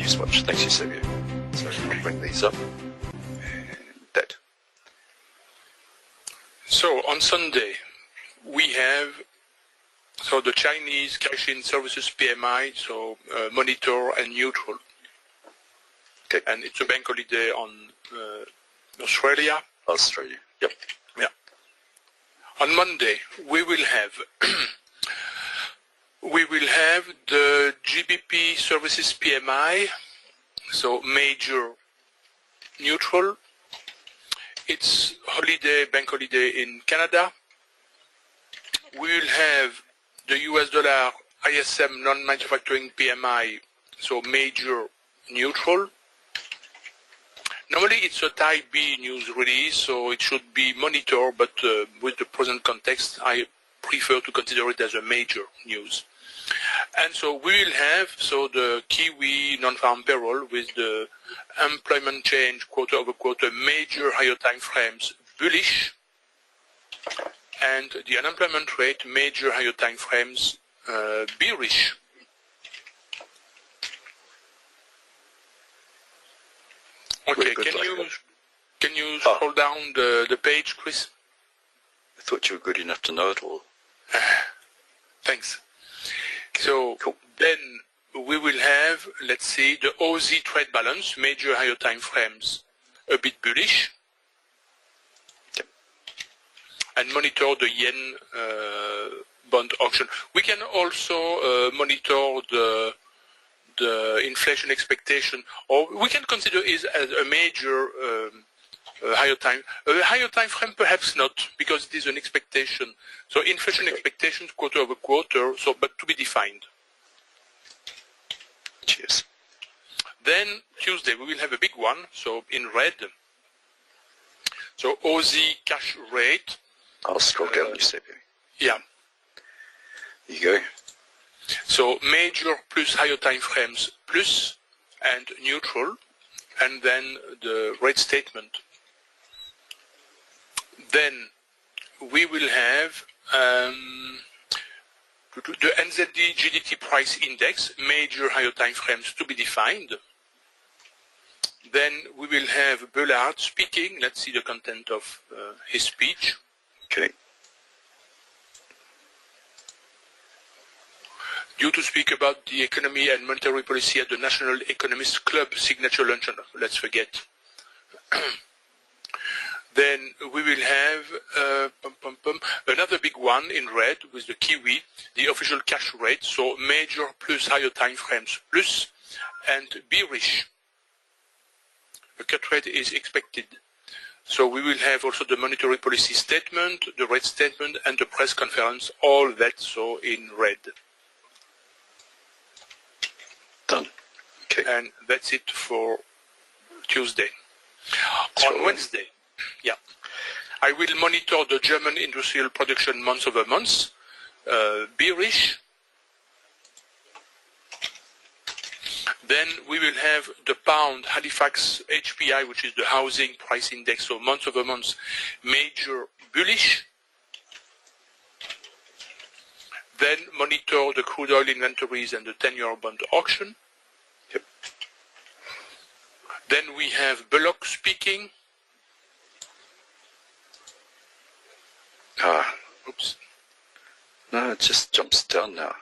NewsWatch. Thanks, Eusebio. So I'll bring these up. And that. So on Sunday, we have the Chinese cash-in services PMI, monitor and neutral. Okay. And it's a bank holiday on Australia. Australia. Yep. Yeah. On Monday, we will have the GBP services PMI, so major neutral. It's bank holiday in Canada. We will have the US dollar ISM non-manufacturing PMI, so major neutral. Normally it's a Type B news release, so it should be monitored, but with the present context, I prefer to consider it as a major news. And so we will have the Kiwi non-farm payroll with the employment change quarter over quarter, major higher time frames bullish, and the unemployment rate, major higher time frames bearish. Okay, can you scroll down the page, Chris? I thought you were good enough to know it all. Thanks. So cool. Then we will have, let's see, the Aussie trade balance, major higher time frames, a bit bullish, and monitor the yen bond auction. We can also monitor the inflation expectation, or we can consider it as a major higher time frame, perhaps not, because it is an expectation. So inflation expectations quarter over quarter, but to be defined. Cheers. Then Tuesday we will have a big one, so in red. So Aussie cash rate. I'll scroll down, Eusebio. Yeah. There you go. So major plus higher time frames plus and neutral, and then the rate statement. Then we will have the NZD GDT price index, major higher time frames to be defined. Then we will have Bullard speaking. Let's see the content of his speech. Okay. Due to speak about the economy and monetary policy at the National Economists Club signature luncheon. Let's forget. Then we will have another big one in red with the Kiwi, the official cash rate, so major plus higher time frames plus, and bearish. The cut rate is expected. So we will have also the monetary policy statement, the rate statement, and the press conference, all that so in red. Done. Okay. And that's it for Tuesday. On Wednesday, I will monitor the German industrial production month over month, bearish. Then we will have the pound Halifax HPI, which is the housing price index, so month over month, major bullish. Then monitor the crude oil inventories and the 10-year bond auction. Yep. Then we have Bullock speaking. Oops. No, it just jumps down now.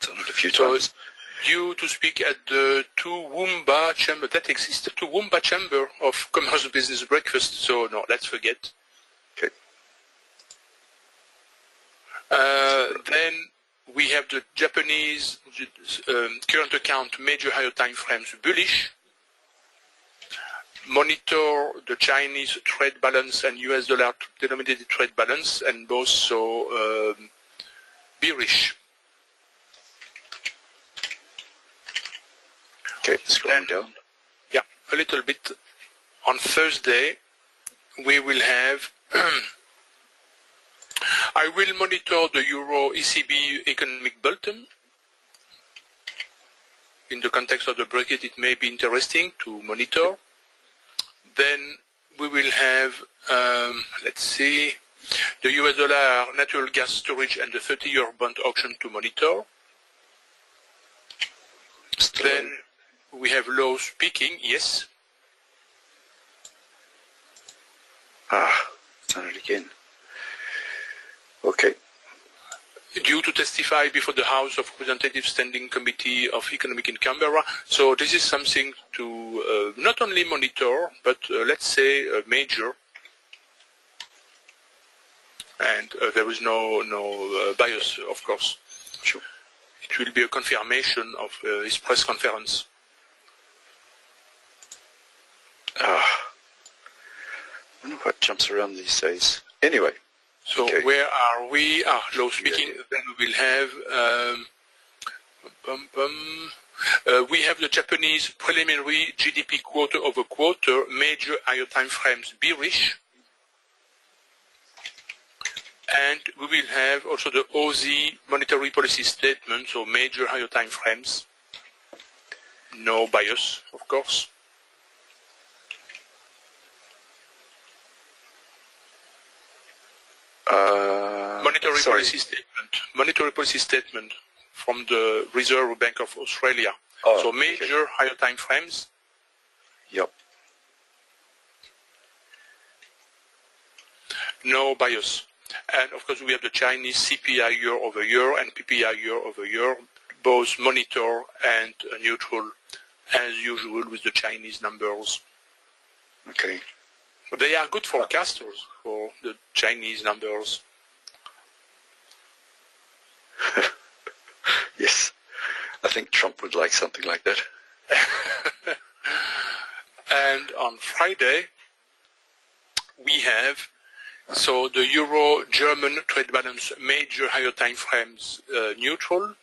Done it a few times. Due to speak at the Toowoomba Chamber, that exists, the Toowoomba Chamber of Commerce Business Breakfast, so no, let's forget. Okay. Then we have the Japanese current account major higher time frames bullish. Monitor the Chinese trade balance and US dollar denominated trade balance, and both so bearish. Okay, scrolling down. Yeah, a little bit. On Thursday, we will have I will monitor the Euro ECB economic bulletin. In the context of the Brexit, it may be interesting to monitor. Then we will have, let's see, the US dollar natural gas storage and the 30-year bond auction to monitor. Then we have lows peaking, yes. Done it again. Okay. Due to testify before the House of Representatives Standing Committee of Economic in Canberra. So this is something to not only monitor, but let's say major. And there is no bias, of course. Sure. It will be a confirmation of his press conference. I wonder what jumps around these days. Anyway. So okay. Where are we? Low speaking. Yeah. Then we will have we have the Japanese preliminary GDP quarter over quarter, major higher time frames bearish. And we will have also the Aussie monetary policy statement, so major higher time frames. No bias, of course. Monetary policy statement from the Reserve Bank of Australia. So major higher time frames. Yep. No bias. And of course we have the Chinese CPI year over year and PPI year over year, both monitor and neutral, as usual with the Chinese numbers. Okay. They are good forecasters for the Chinese numbers. Yes, I think Trump would like something like that. And on Friday, we have the Euro-German trade balance major higher time frames neutral.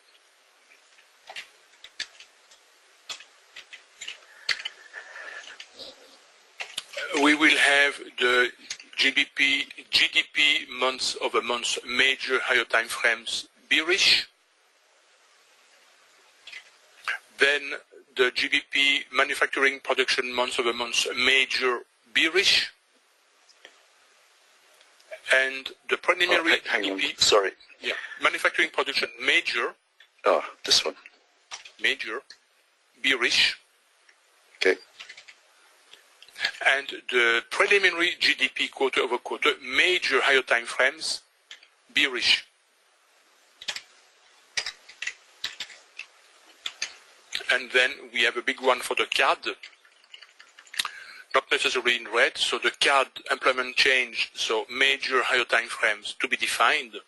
We will have the GDP month over month major higher time frames bearish. Then the GDP manufacturing production month over month major bearish. And the preliminary GDP. Sorry. Yeah, manufacturing production major. This one. Major bearish. Okay. And the preliminary GDP quarter over quarter major higher time frames bearish. And then we have a big one for the CAD, not necessarily in red, so the CAD employment change, so major higher time frames to be defined,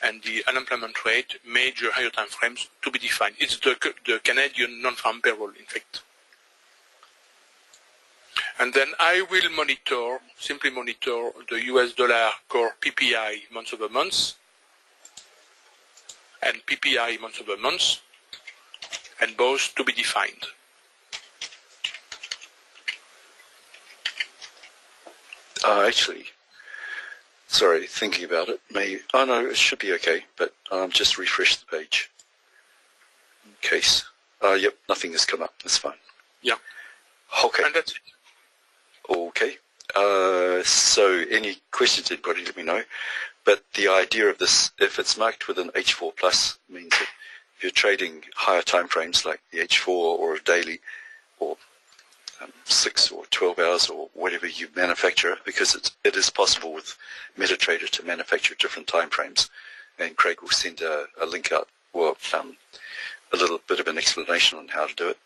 and the unemployment rate, major higher time frames to be defined. It's the Canadian non-farm payroll, in fact. And then I will simply monitor the US dollar core PPI month over month, and PPI month over month, and both to be defined. Actually, sorry, thinking about it, no, it should be okay, but just refresh the page in case. Yep, nothing has come up, that's fine. Yeah. Okay. And that's it. Okay. So any questions, anybody, let me know. But the idea of this, if it's marked with an H4 plus, means that if you're trading higher time frames like the H4 or a daily or 6 or 12 hours or whatever you manufacture, because it is possible with MetaTrader to manufacture different time frames, and Craig will send a link out, or a little bit of an explanation on how to do it.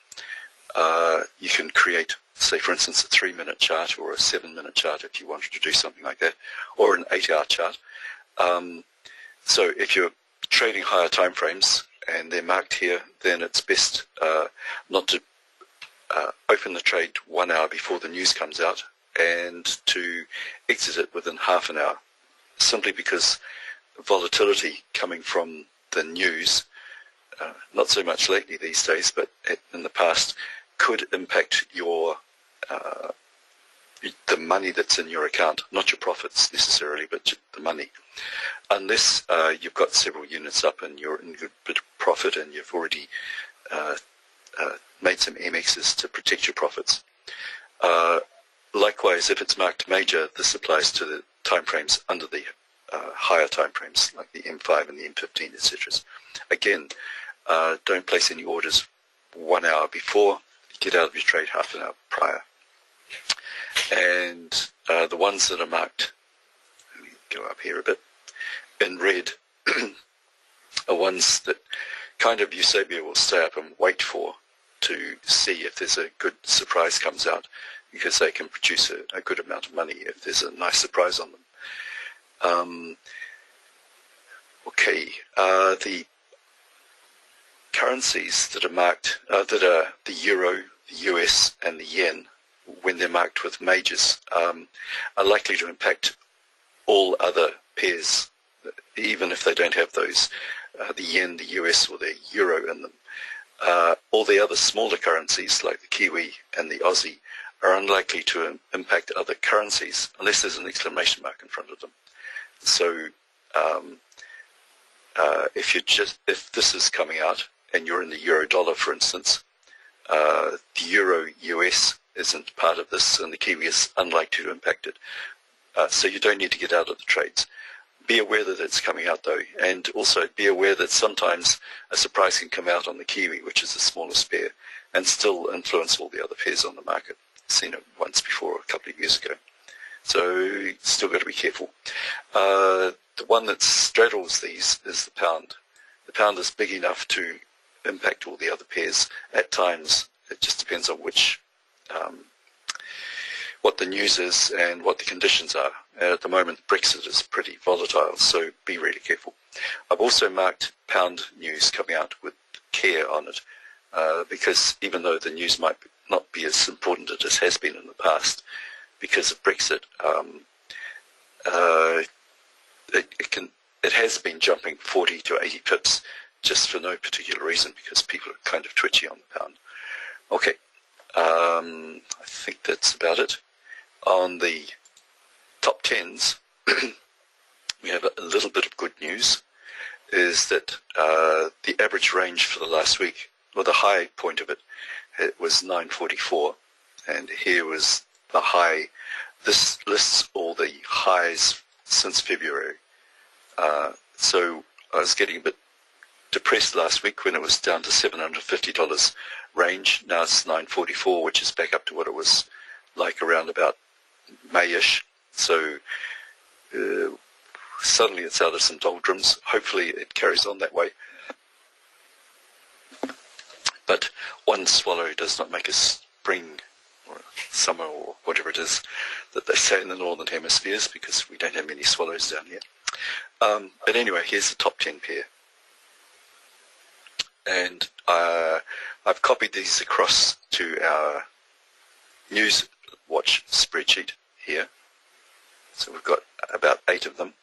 You can create, say for instance, a 3-minute chart or a 7-minute chart if you wanted to do something like that, or an 8-hour chart. So if you're trading higher time frames and they're marked here, then it's best not to open the trade 1 hour before the news comes out and to exit it within half an hour, simply because volatility coming from the news, not so much lately these days, but in the past, could impact your the money that's in your account, not your profits necessarily, but the money. Unless you've got several units up and you're in good bit of profit and you've already made some MXs to protect your profits. Likewise, if it's marked major, this applies to the timeframes under the higher timeframes, like the M5 and the M15, etc. Again, don't place any orders 1 hour before, you get out of your trade half an hour prior. And the ones that are marked, let me go up here a bit, in red are ones that kind of Eusebia will stay up and wait for to see if there's a good surprise comes out, because they can produce a good amount of money if there's a nice surprise on them. The currencies that are marked, that are the euro, the US, and the yen, when they're marked with majors, are likely to impact all other pairs, even if they don't have those, the yen, the US, or the euro in them. All the other smaller currencies, like the Kiwi and the Aussie, are unlikely to impact other currencies unless there's an exclamation mark in front of them. So if this is coming out and you're in the euro dollar, for instance, the euro US isn't part of this, and the Kiwi is unlikely to impact it. So you don't need to get out of the trades. Be aware that it's coming out, though, and also be aware that sometimes a surprise can come out on the Kiwi, which is the smallest pair, and still influence all the other pairs on the market. I've seen it once before, a couple of years ago. So still got to be careful. The one that straddles these is the pound. The pound is big enough to impact all the other pairs. At times, it just depends on which, what the news is and what the conditions are. At the moment, Brexit is pretty volatile, so be really careful. I've also marked pound news coming out with care on it, because even though the news might not be as important as it has been in the past, because of Brexit, it has been jumping 40 to 80 pips just for no particular reason, because people are kind of twitchy on the pound. Okay, I think that's about it. On the top 10s, we have a little bit of good news, is that the average range for the last week, or the high point of it, it was 944, and here was the high. This lists all the highs since February. So I was getting a bit depressed last week when it was down to $750 range. Now it's 944, which is back up to what it was like around about May-ish. So suddenly it's out of some doldrums. Hopefully it carries on that way. But one swallow does not make a spring or summer or whatever it is that they say in the northern hemispheres, because we don't have many swallows down here. But anyway, here's the top 10 pair. And I've copied these across to our NewsWatch spreadsheet here. So we've got about 8 of them,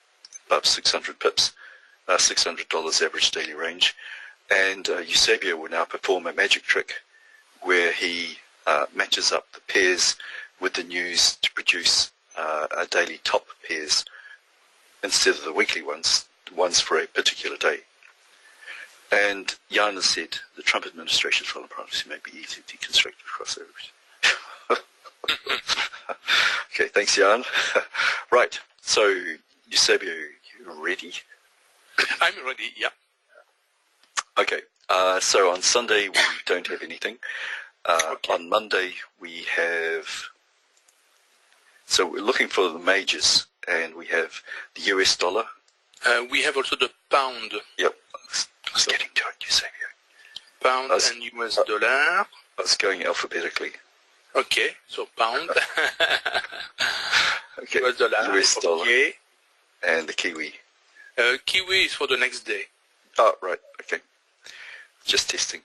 above 600 pips, $600 average daily range. And Eusebio will now perform a magic trick where he matches up the pairs with the news to produce a daily top pairs instead of the weekly ones for a particular day. And Jan has said the Trump administration's foreign policy may be easy to deconstruct across over. Okay, thanks, Jan. Right, so Eusebio, you ready? I'm ready, yeah. Okay, so on Sunday we don't have anything. Okay. On Monday we have, so we're looking for the majors, and we have the US dollar. We have also the pound. Yep, I was getting to it, Eusebio. Pound and US dollar. I was going alphabetically. Okay, so pound. Okay, US dollar. US dollar. Okay. And the Kiwi. Kiwi is for the next day. Oh, right, okay. Just testing.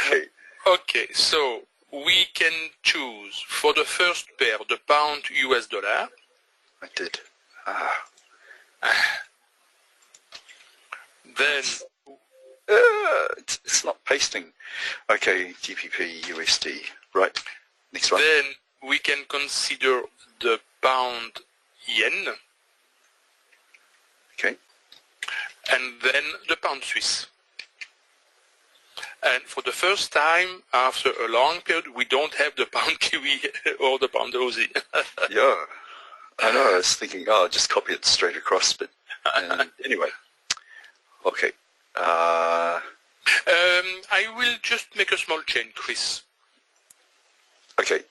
Okay. Okay, so we can choose for the first pair the pound US dollar. I did. Then it's not pasting. Okay, GBP USD. Right. Next one. Then we can consider the pound yen. Okay. And then the pound Swiss. And for the first time after a long period, we don't have the pound Kiwi or the pound Aussie. Yeah, I know. I was thinking, oh, I'll just copy it straight across, but anyway. Okay. I will just make a small change, Chris. Okay,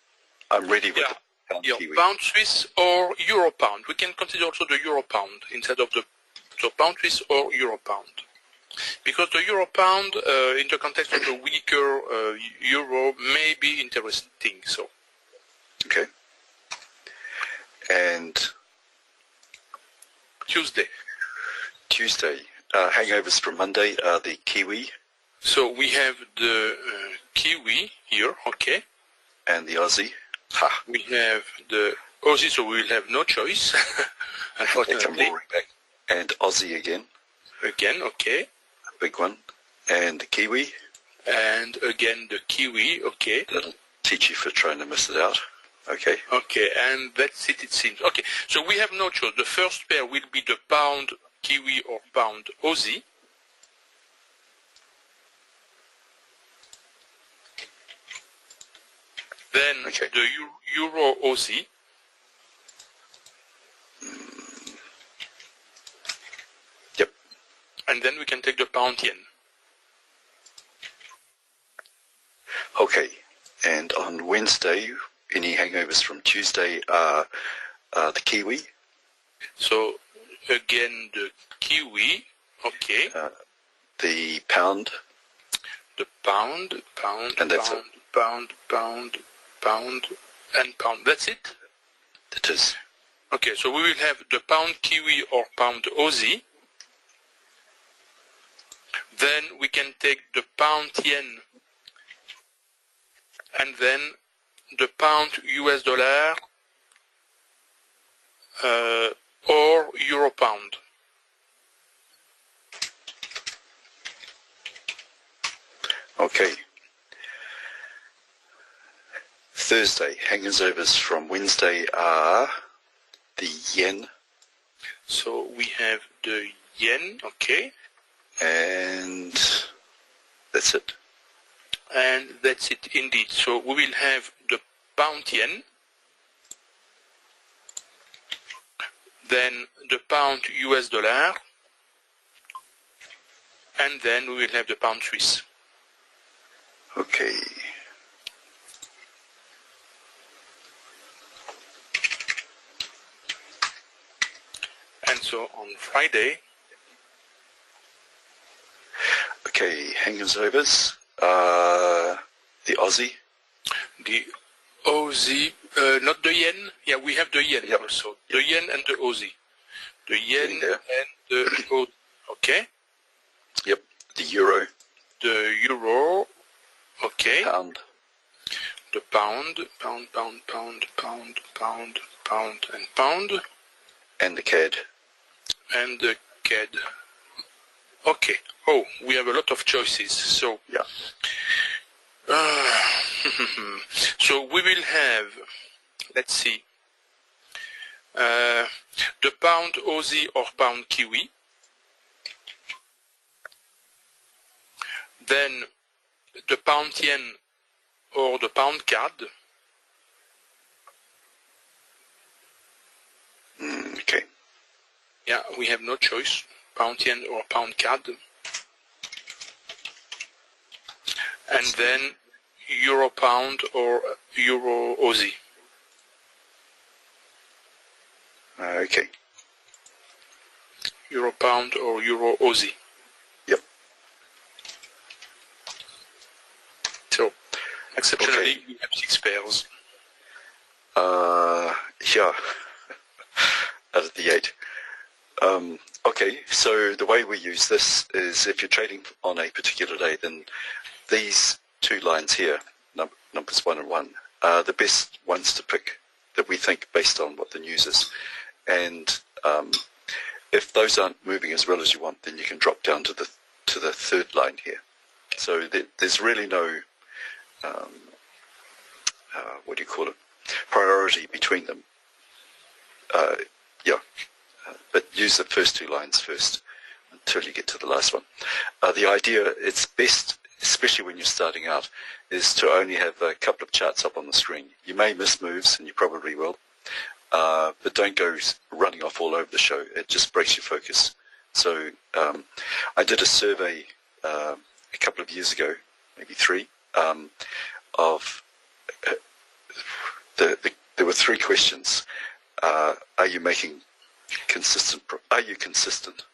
I'm ready with the pound Kiwi. Pound Swiss or Euro pound. We can consider also the Euro pound instead of the pound Swiss or Euro pound. Because the Euro pound, in the context of the weaker Euro, may be interesting. So. Okay. And Tuesday, hangovers from Monday are the Kiwi. So we have the Kiwi here, okay. And the Aussie. Ha. We have the Aussie, so we will have no choice, unfortunately. Back. And Aussie again. Again, okay. A big one. And the Kiwi. And again the Kiwi, okay. That'll teach you for trying to miss it out. Okay. Okay, and that's it seems. Okay, so we have no choice. The first pair will be the pound Kiwi or pound Aussie. Then the Euro Aussie. Yep. And then we can take the pound yen. Okay. And on Wednesday, any hangovers from Tuesday are the Kiwi. So again the Kiwi, okay. The pound. The pound, and that's pound, and pound. That's it? It is. Okay, so we will have the pound Kiwi or pound Aussie. Then we can take the pound yen and then the pound US dollar or Euro pound. Okay. Thursday, hangovers from Wednesday are the yen. So we have the yen, okay. And that's it. And that's it indeed. So we will have the pound yen, then the pound US dollar, and then we will have the pound Swiss. Okay. And so on Friday. Okay, hangovers. The Aussie. The Aussie, not the yen. Yeah, we have the yen also. The yen and the Aussie. The yen and the Aussie. Okay. Yep. The euro. The euro. Okay. Pound. The pound, pound, and pound. And the CAD. And the CAD. Okay. Oh, we have a lot of choices. So. Yeah. So we will have, let's see, the pound Aussie or pound Kiwi. Then the pound yen or the pound CAD. Okay. Yeah, we have no choice. Pound yen or pound CAD. And then Euro pound or Euro Aussie. Okay. Euro pound or Euro Aussie. Yep. So, exceptionally, we have 6 pairs. Yeah. Out of the 8. Okay, so the way we use this is if you're trading on a particular day, then these 2 lines here, numbers 1 and 1, are the best ones to pick that we think based on what the news is. And if those aren't moving as well as you want, then you can drop down to the 3rd line here. So there's really no, what do you call it, priority between them. But use the first 2 lines first until you get to the last one. The idea, it's best, especially when you're starting out, is to only have a couple of charts up on the screen. You may miss moves, and you probably will, but don't go running off all over the show. It just breaks your focus. So I did a survey a couple of years ago maybe 3, of there were 3 questions. Are you making consistent? Are you consistent?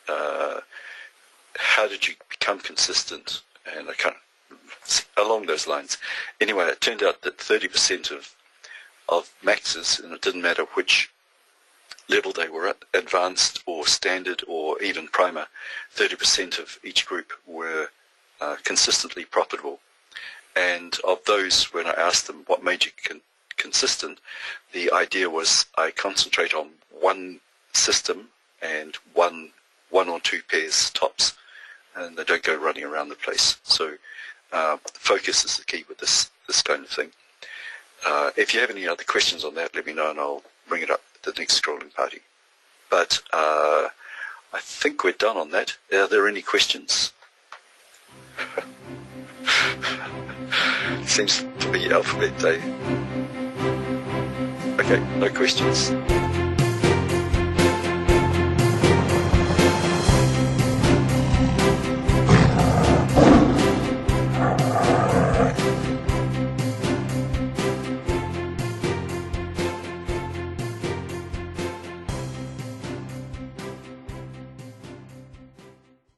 How did you become consistent? And I kind of along those lines. Anyway, it turned out that 30% of maxes, and it didn't matter which level they were at, advanced or standard or even primer, 30% of each group were consistently profitable. And of those, when I asked them what made you consistent, the idea was I concentrate on one system and one or 2 pairs tops, and they don't go running around the place. So focus is the key with this kind of thing. If you have any other questions on that, let me know and I'll bring it up at the next scrolling party. But I think we're done on that. Are there any questions? Seems to be alphabet day. Okay, no questions.